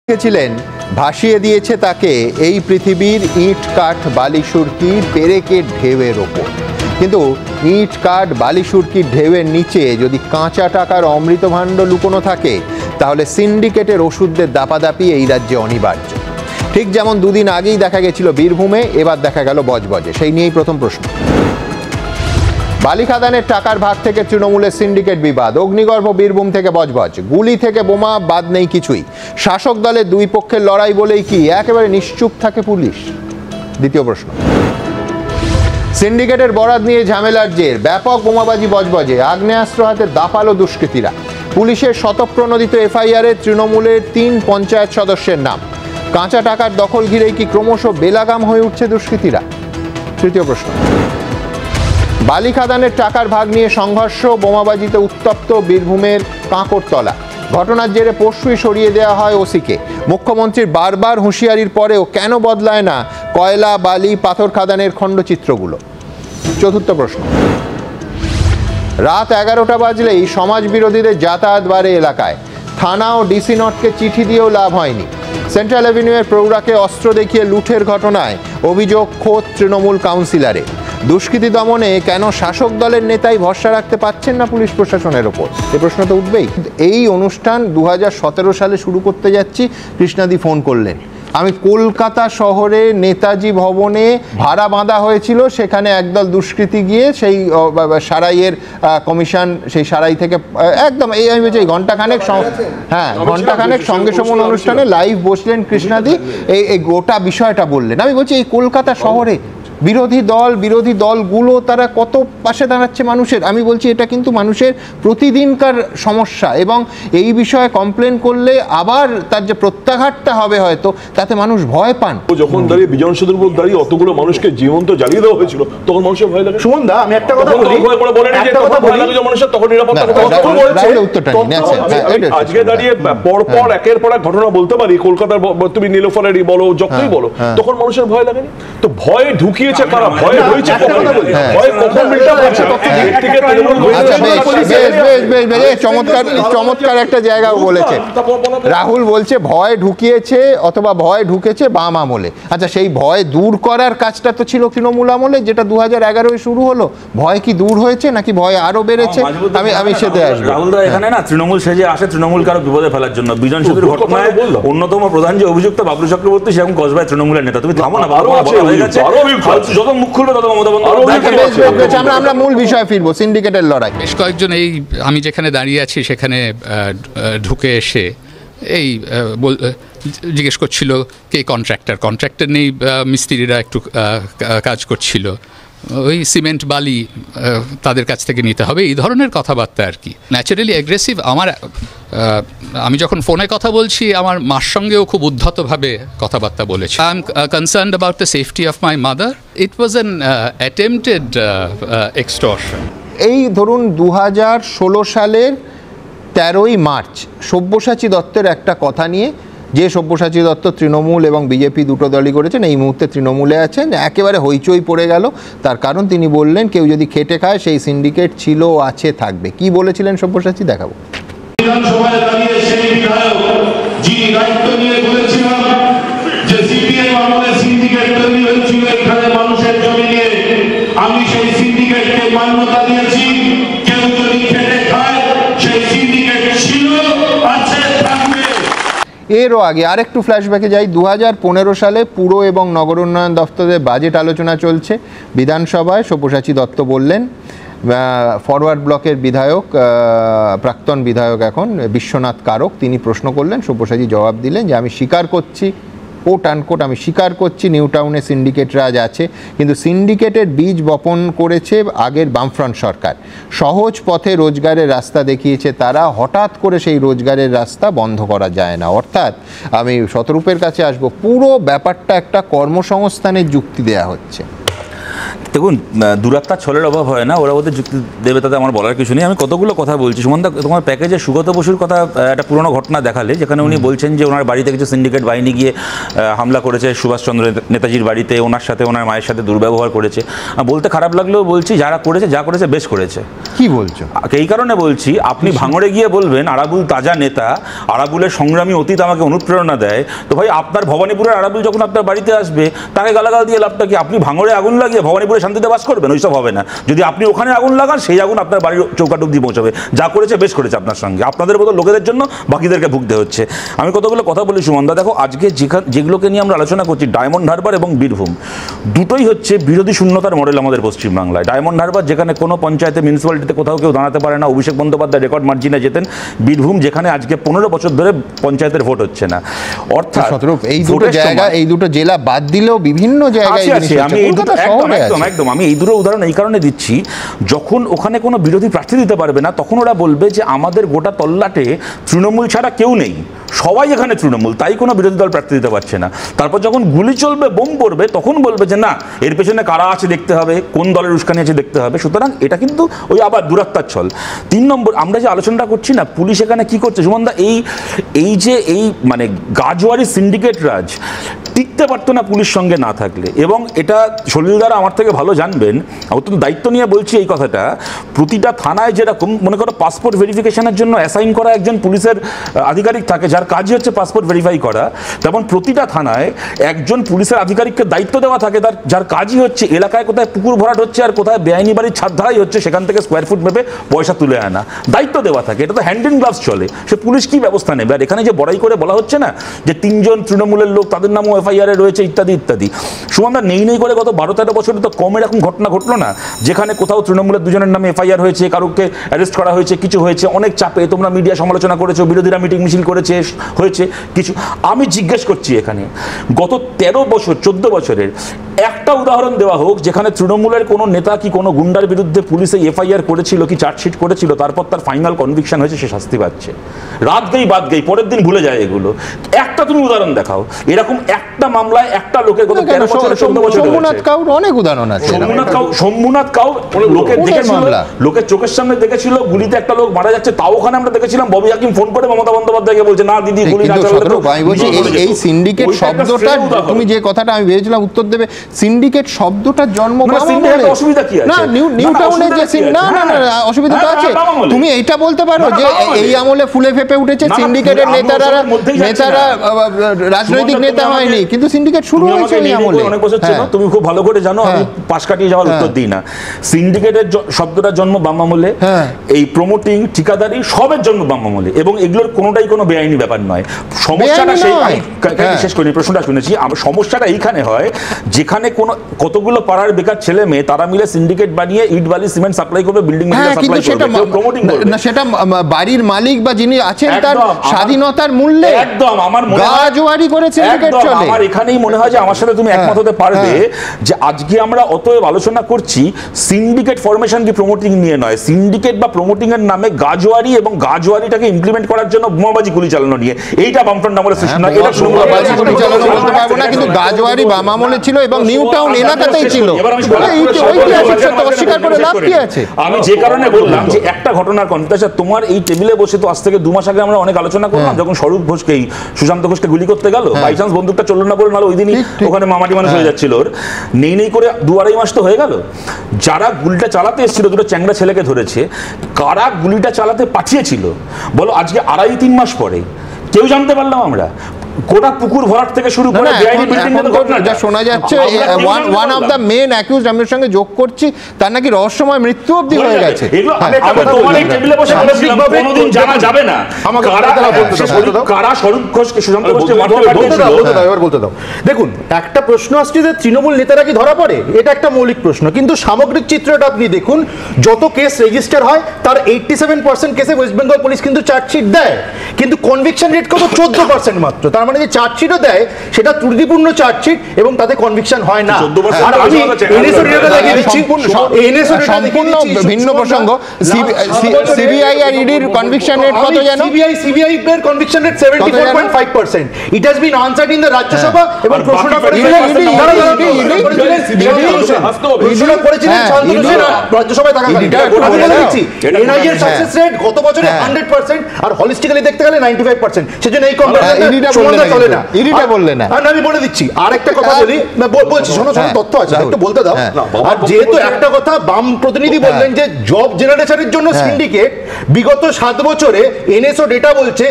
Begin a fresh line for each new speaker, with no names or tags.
লিখেছিলেন ভাসিয়ে দিয়েছে তাকে এই পৃথিবীর ইট কাঠ বালি সুরকির পেরেকের ঢেউয়ের ওপর। কিন্তু ইট কাঠ বালি সুরকির ঢেউয়ের নিচে যদি কাঁচা টাকার অমৃত ভাণ্ড লুকোনো থাকে তাহলে সিন্ডিকেটের ওষুধদের দাপাদাপি এই রাজ্যে অনিবার্য। ঠিক যেমন দুদিন আগেই দেখা গেছিল বীরভূমে, এবার দেখা গেল বজবজে। সেই নিয়েই প্রথম প্রশ্ন। বালি খাদানের টাকার ভাগ থেকে তৃণমূলের সিন্ডিকেট বিবাদ, অগ্নিগর্ভ বীরভূম থেকে বজবজ, গুলি থেকে বোমা, বাদ নেই কিছুই। শাসক দলের দুই পক্ষের লড়াই বলেই কি একেবারে নিশ্চুপ থাকে পুলিশ? দ্বিতীয় প্রশ্ন। সিন্ডিকেটের বরাত নিয়ে ঝামেলার জের, ব্যাপক বোমাবাজি বজবজে, আগ্নেয়াস্ত্র হাতে দাপালো দুষ্কৃতীরা। পুলিশের শতপ্রণোদিত এফআইআরে তৃণমূলের 3 পঞ্চায়েত সদস্যের নাম। কাঁচা টাকার দখল ঘিরেই কি ক্রমশ বেলাগাম হয়ে উঠছে দুষ্কৃতীরা? তৃতীয় প্রশ্ন। বালি খাদানের টাকার ভাগ নিয়ে সংঘর্ষ, বোমাবাজিতে উত্তপ্ত বীরভূমের কাঁকরতলা। ঘটনার জেরে পরশুই সরিয়ে দেওয়া হয় ওসিকে। মুখ্যমন্ত্রীর বারবার হুঁশিয়ারির পরেও কেন বদলায় না কয়লা, বালি, পাথর খাদানের খণ্ডচিত্রগুলো? চতুর্থ প্রশ্ন। রাত 11টা বাজলেই সমাজ বিরোধীদের যাতায়াত বাড়ে এলাকায়। থানা ও ডিসি নটকে চিঠি দিয়েও লাভ হয়নি। সেন্ট্রাল অ্যাভিনিউয়ের প্রৌঢ়াকে অস্ত্র দেখিয়ে লুঠের ঘটনায় অভিযোগ খোদ তৃণমূল কাউন্সিলরে। দুষ্কৃতী দমনে কেন শাসক দলের নেতাই ভরসা রাখতে পারছেন না পুলিশ প্রশাসনের ওপর? এই প্রশ্ন তো উঠবেই। এই অনুষ্ঠান 2017 সালে শুরু করতে যাচ্ছি, কৃষ্ণাদি ফোন করলেন। আমি কলকাতা শহরে নেতাজি ভবনে ভাড়া বাঁধা হয়েছিল, সেখানে একদল দুষ্কৃতী গিয়ে সেই সারাইয়ের কমিশন, সেই সারাই থেকে একদম এই আমি বলছি ঘণ্টাখানেক, হ্যাঁ ঘণ্টাখানেক সঙ্গে সমন অনুষ্ঠানে লাইভ বসলেন কৃষ্ণাদি, এই গোটা বিষয়টা বললেন। আমি বলছি এই কলকাতা শহরে বিরোধী দলগুলো তারা কত পাশে দাঁড়াচ্ছে মানুষের। আমি বলছি এটা কিন্তু মানুষের প্রতিদিনকার সমস্যা, এবং এই বিষয়ে কমপ্লেন করলে আবার তার যে প্রত্যাঘাতটা হবে হয়তো তাতে মানুষ ভয় পান।
যখন দাঁড়িয়ে বিজন সেতুর উপর দাঁড়িয়ে অতগুলো মানুষকে জীবন্ত জ্বালিয়ে দেওয়া হয়েছিল তখন মানুষের ভয় লাগে।
সুমন দা, আমি একটা কথা বলি,
আজকে দাঁড়িয়ে পরপর একের পর এক ঘটনা বলতে পারি, কলকাতার তুমি নীলোফারেরই বলো, যতই বলো, তখন মানুষের ভয় লাগেনি। তো ভয় ঢুকিয়েছে কারা? ভয় হয়েছে
চমৎকার একটা জায়গা বলেছে রাহুল, বলছে ভয় ঢুকিয়েছে অথবা ভয় ঢুকেছে বাম আমলে। আচ্ছা, সেই ভয় দূর করার কাজটা তো ছিল তৃণমূল আমলে, যেটা 2011-এ শুরু হলো। ভয় কি দূর হয়েছে নাকি ভয় আরো বেড়েছে? আমি সেটা আসবো।
রাহুল দা এখানে না তৃণমূল সেজে আসে তৃণমূল কারো বিপদে ফেলার জন্য। বিজন সেতুর ঘটনায় অন্যতম প্রধান যে অভিযুক্ত বাবলু চক্রবর্তী, সেরকম কসবায় তৃণমূলের নেতা। তুমি থামো না, যত মুখ খুলবে তত মমতা বন্দ্যোপাধ্যায়।
আমরা মূল বিষয়ে ফিরবো, সিন্ডিকেটের লড়াই।
বেশ কয়েকজন এই আমি যেখানে দাঁড়িয়ে আছি সেখানে ঢুকে এসে এই জিজ্ঞেস করছিল কে কন্ট্রাক্টর নেই, মিস্ত্রিরা একটু কাজ করছিল, ওই সিমেন্ট বালি তাদের কাছ থেকে নিতে হবে, এই ধরনের কথাবার্তা আর কি। Naturally aggressive. আমি যখন ফোনে কথা বলছি আমার মার সঙ্গেও খুব উদ্ধতভাবে কথাবার্তা বলেছি। I am concerned about the safety of my mother. It was an attempted extortion.
এই ধরুন 2016 সালের 13ই মার্চ সব্যসাচী দত্তের একটা কথা নিয়ে, যে সব্যসাচী দত্ত তৃণমূল এবং বিজেপি দুটো দলই করেছেন, এই মুহূর্তে তৃণমূলে আছেন, একেবারে হইচই পড়ে গেল। তার কারণ তিনি বললেন কেউ যদি খেটে খায় সেই সিন্ডিকেট ছিল, আছে, থাকবে। কি বলেছিলেন সব্যসাচী? দেখাবো।
বিধানসভায় দাঁড়িয়ে সেই বিধায়ক যিনি দায়িত্ব নিয়ে বলেছিলাম যে সিপিএম আমলে সিন্ডিকেট তৈরি হয়েছিল এখানে মানুষের জমি নিয়ে, আমি সেই সিন্ডিকেটকে মান্যতা দিয়েছি। কেউ যদি খেটে খায় সেই সিন্ডিকেট ছিল, আছে, থাকবে।
এরও আগে আরেকটু ফ্ল্যাশব্যাকে যাই। 2015 সালে পুর এবং নগর উন্নয়ন দপ্তরের বাজেট আলোচনা চলছে বিধানসভায়। সব্যসাচী দত্ত বললেন, ফরওয়ার্ড ব্লকের বিধায়ক, প্রাক্তন বিধায়ক এখন বিশ্বনাথ কারক, তিনি প্রশ্ন করলেন, সব্যসাচী জবাব দিলেন যে আমি স্বীকার করছি, কোট আনকোট, আমি স্বীকার করছি নিউ টাউনে সিন্ডিকেট রাজ আছে, কিন্তু সিন্ডিকেটের বীজ বপন করেছে আগের বামফ্রন্ট সরকার। সহজ পথে রোজগারের রাস্তা দেখিয়েছে তারা, হঠাৎ করে সেই রোজগারের রাস্তা বন্ধ করা যায় না। অর্থাৎ আমি শতরূপের কাছে আসবো, পুরো ব্যাপারটা একটা কর্মসংস্থানের যুক্তি দেয়া হচ্ছে।
দেখুন, দূরাত্মার ছলের অভাব হয় না, ওরা ওদের যুক্তি দেবে, তাতে আমার বলার কিছু নেই। আমি কতগুলো কথা বলছি। সুমনদা, তোমার প্যাকেজে সুগত বসুর কথা একটা পুরনো ঘটনা দেখালে, যেখানে উনি বলছেন যে ওনার বাড়িতে কিছু সিন্ডিকেট বাহিনী গিয়ে হামলা করেছে সুভাষচন্দ্র নেতাজির বাড়িতে, ওনার সাথে ওনার মায়ের সাথে দুর্ব্যবহার করেছে। বলতে খারাপ লাগলেও বলছি, যারা করেছে যা করেছে বেশ করেছে।
কি বলছো?
এই কারণে বলছি, আপনি ভাঙড়ে গিয়ে বলবেন আরাবুল তাজা নেতা, আরাবুলের সংগ্রামী অতীত আমাকে অনুপ্রেরণা দেয়, তো ভাই আপনার ভবানীপুরের আরাবুল যখন আপনার বাড়িতে আসবে তাকে গালাগাল দিয়ে লাভটা কি? আপনি ভাঙড়ে আগুন লাগিয়ে ভবানীপুরে শান্তিতে বাস করবেন? ওইসব হবে না। যদি আপনি ওখানে আগুন লাগান, সেই আগুন আপনার বাড়ির চৌকাঠ অব্দি পৌঁছাবে। যা করেছে বেশ করেছে আপনার সঙ্গে। আপনাদের মতো লোকেদের জন্য বাকিদেরকে ভুগতে হচ্ছে। আমি কতগুলো কথা বলি সুমনদা। দেখো, আজকে যেগুলোকে নিয়ে আমরা আলোচনা করছি, ডায়মন্ড হারবার এবং বীরভূম, দুটোই হচ্ছে বিরোধী শূন্যতার মডেল আমাদের পশ্চিমবাংলায়। ডায়মন্ড হারবার, যেখানে কোনো পঞ্চায়েতে মিউনিসিপ্যালিটিতে কোথাও কেউ দাঁড়াতে পারে না, অভিষেক বন্দ্যোপাধ্যায় রেকর্ড মার্জিনে যেতেন। বীরভূম, যেখানে আজকে 15 বছর ধরে পঞ্চায়েতের ভোট হচ্ছে না। অর্থাৎ
এই দুটো জায়গা, এই দুটো জেলা বাদ দিলেও বিভিন্ন জায়গায়
আমি এই দুটো উদাহরণ এই কারণে দিচ্ছি, যখন ওখানে কোনো বিরোধী প্রার্থী দিতে পারবে না, তখন ওরা বলবে যে আমাদের গোটা তল্লাটে তৃণমূল ছাড়া কেউ নেই, সবাই এখানে তৃণমূল, তাই কোনো বিরোধী দল প্রার্থী দিতে পারছে না। তারপর যখন গুলি চলবে, বোম পড়বে, তখন বলবে যে না, এর পেছনে কারা আছে দেখতে হবে, কোন দলের উস্কানি আছে দেখতে হবে। সুতরাং এটা কিন্তু ওই আবার দূরাত্মার ছল। 3 নম্বর, আমরা যে আলোচনাটা করছি না, পুলিশ এখানে কি করছে সুমনদা, এই মানে গাজওয়ারি সিন্ডিকেট রাজ টিকতে পারতো না পুলিশ সঙ্গে না থাকলে। এবং এটা সলিলদারা আমার থেকে ভালো জানবেন, অত্যন্ত দায়িত্ব নিয়ে বলছি এই কথাটা। প্রতিটা থানায় যেরকম মনে করো পাসপোর্ট ভেরিফিকেশনের জন্য অ্যাসাইন করা একজন পুলিশের আধিকারিক থাকে, যার কাজই হচ্ছে পাসপোর্ট ভেরিফাই করা, তেমন প্রতিটা থানায় একজন পুলিশের আধিকারিককে দায়িত্ব দেওয়া থাকে, যার কাজই হচ্ছে এলাকায় কোথায় পুকুর ভরাট হচ্ছে আর কোথায় বেআইনি বাড়ির ছাদ ধারাই হচ্ছে, সেখান থেকে স্কোয়ার ফুট মেপে পয়সা তুলে আনা, দায়িত্ব দেওয়া থাকে। এটা তো হ্যান্ড ইন গ্লাভস চলে। সে পুলিশ কি ব্যবস্থা নেবে? আর এখানে যে বড়াই করে বলা হচ্ছে না যে 3 জন তৃণমূলের লোক, তাদের নামও এফআইআর রয়েছে ইত্যাদি ইত্যাদি। সুমনদা, নেই করে গত 12-13 বছরে তো কম এরকম ঘটনা ঘটলো না, যেখানে কোথাও তৃণমূলের 2 জনের নামে এফআইআর হয়েছে, কারোকে অ্যারেস্ট করা হয়েছে, কিছু হয়েছে, অনেক চাপে তোমরা মিডিয়া সমালোচনা করেছো, বিরোধীরা মিটিং মিছিল করেছে, হয়েছে কিছু। আমি জিজ্ঞেস করছি, এখানে গত 13 বছর 14 বছরের একটা উদাহরণ দেওয়া হোক যেখানে তৃণমূলের কোনো নেতা কি কোনো গুন্ডার বিরুদ্ধে পুলিশে এফআইআর করেছিল, কি চার্জশিট করেছিল, তারপর তার ফাইনাল কনভিকশন হয়েছে, সে শাস্তি পাচ্ছে, রাত গেই বাদ গেই, পরের দিন ভুলে যায় এগুলো। একটা তুমি উদাহরণ দেখাও এরকম একটা মামলায় একটা লোকের গত 13 বছর 14 বছর।
সোমনাথ কাউর অনেক উদাহরণ আছে।
সোমনাথ কাউ লোকের দেখেছিল, লোকের চোখের সামনে দেখেছিল গুলিতে একটা লোক মারা যাচ্ছে, তাও ওখানে আমরা দেখেছিলাম ববি হাকিম ফোন করে মমতা বন্দ্যোপাধ্যায়কে বলছে না দিদি গুলি না চালালে।
এই সিন্ডিকেট শব্দটা, তুমি যে কথাটা আমি ভেবেছিলাম উত্তর দেবে, সিন্ডিকেট শব্দটার জন্ম
অসুবিধা কি আছে?
না, নিউ টাউনে যে না না না অসুবিধা তো আছে। তুমি এইটা বলতে পারো যে এই আমলে ফুলে ফেপে উঠেছে সিন্ডিকেটের নেতারা রাজনৈতিক নেতা হয়নি, কিন্তু সিন্ডিকেট শুরু হয়েছে এই আমলে।
অনেক বছর ছিল, তুমি খুব ভালো করে জানো, আমি পাশ কাটিয়ে যাওয়ার উত্তর দিই না। সিন্ডিকেটের শব্দটার জন্ম বাম আমলে, এই প্রমোটিং ঠিকাদারি সবের জন্ম বাম আমলে, এবং এগুলোর কোনোটাই কোনো বেআইনি ব্যাপার নয়। সমস্যাটা সেই, শেষ করিনি প্রশ্নটা শুনেছি, সমস্যাটা এইখানে হয় যেখানে কোনো কতগুলো পাড়ার বেকার ছেলে মেয়ে তারা মিলে সিন্ডিকেট বানিয়ে ইট বালি সিমেন্ট সাপ্লাই করবে, বিল্ডিং সাপ্লাই করবে, প্রমোটিং করবে না,
সেটা বাড়ির মালিক বা যিনি আছেন তার স্বাধীনতার মূল্যে একদম আমার গাজওয়ারি করে সিন্ডিকেট চলে।
আমার এখানেই মনে হয় যে আমার সাথে তুমি একমত হতে পারবে যে আজকে আমরা অতএব আলোচনা করছি সিন্ডিকেট ফরমেশন কি প্রমোটিং নিয়ে নয়, সিন্ডিকেট বা প্রমোটিং এর নামে গাজওয়ারি এবং গাজওয়ারিটাকে ইমপ্লিমেন্ট করার জন্য বোমাবাজি গুলি চালানো নিয়ে, এইটা বামফ্রন্ট আমলের সৃষ্টি না। এটা
বোমাবাজি গুলি চালানো বলতে পারবো না, কিন্তু গাজওয়ারি বাম আমলে ছিল এবং নিউ টাউন এলাকাতেই ছিল।
আমি যে কারণে বললাম যে একটা ঘটনার কনটেক্সট, তোমার এই টেবিলে বসে তো আজ থেকে 2 মাস আগে আমরা অনেক আলোচনা করলাম যখন স্বরূপ ঘোষকে, সুশান্ত ঘোষকে গুলি করতে গেল, বাই চান্স বন্দুকটা চললো না বলে, নাহলে ওই দিনই ওখানে মামাটি মানুষ হয়ে যাচ্ছিল ওর। নেই করে 2-2.5 মাস তো হয়ে গেল। যারা গুলিটা চালাতে এসেছিল, 2 চ্যাংড়া ছেলেকে ধরেছে, কারা গুলিটা চালাতে পাঠিয়েছিল বলো আজকে 2.5-3 মাস পরে কেউ জানতে পারলাম আমরা। গোটা পুকুর ভরাট থেকে শুরু করে
যা শোনা যাচ্ছে, one of the main accused, আমি ওর সঙ্গে যোগ করছি, তার নাকি রহস্যময় মৃত্যু অবধি হয়ে গেছে।
দেখুন, একটা প্রশ্ন আসছে যে তৃণমূল নেতারা কি ধরা পড়ে, এটা একটা মৌলিক প্রশ্ন, কিন্তু সামগ্রিক চিত্রটা আপনি দেখুন, যত কেস রেজিস্টার হয় তার 87% কেসে ওয়েস্ট বেঙ্গল পুলিশ কিন্তু চার্জশিট দেয়, কিন্তু কনভিকশন রেট কত 14% মাত্র। তার মানে যে চার্জশিটও দেয় সেটা ত্রুটিপূর্ণ চার্জশিট এবং তাতে কনভিকশন হয় না।
14%
আর আমি এনএসও ডেটা দেখিয়ে দিচ্ছি,
সম্পূর্ণ ভিন্ন প্রসঙ্গ। সিবিআই আর ইডির কনভিকশন রেট কত জানো?
সিবিআই এর conviction rate 74.5%. It has been answered in the Rajya Sabha এবং প্রশ্নটা করেছিলেন শান্তনু সেন রাজ্যসভায় থাকাকালীন। আমি বলে দিচ্ছি এনআইএ এর সাকসেস রেট গত বছরে 100% আর হলিস্টিক্যালি দেখতে গেলে 95%। সেজন্য এই কম্পারিজনটা চলে না।
ইডিটা বললে না।
আমি বলে দিচ্ছি আরেকটা কথা বলি, বলছি শোনো তথ্য আছে একটু বলতে দাও। আর যেহেতু একটা কথা বাম প্রতিনিধি বললেন যে জব জেনারেশনের জন্য সিন্ডিকেট বিগত 7 বছরে এনএসও ডেটা বলছে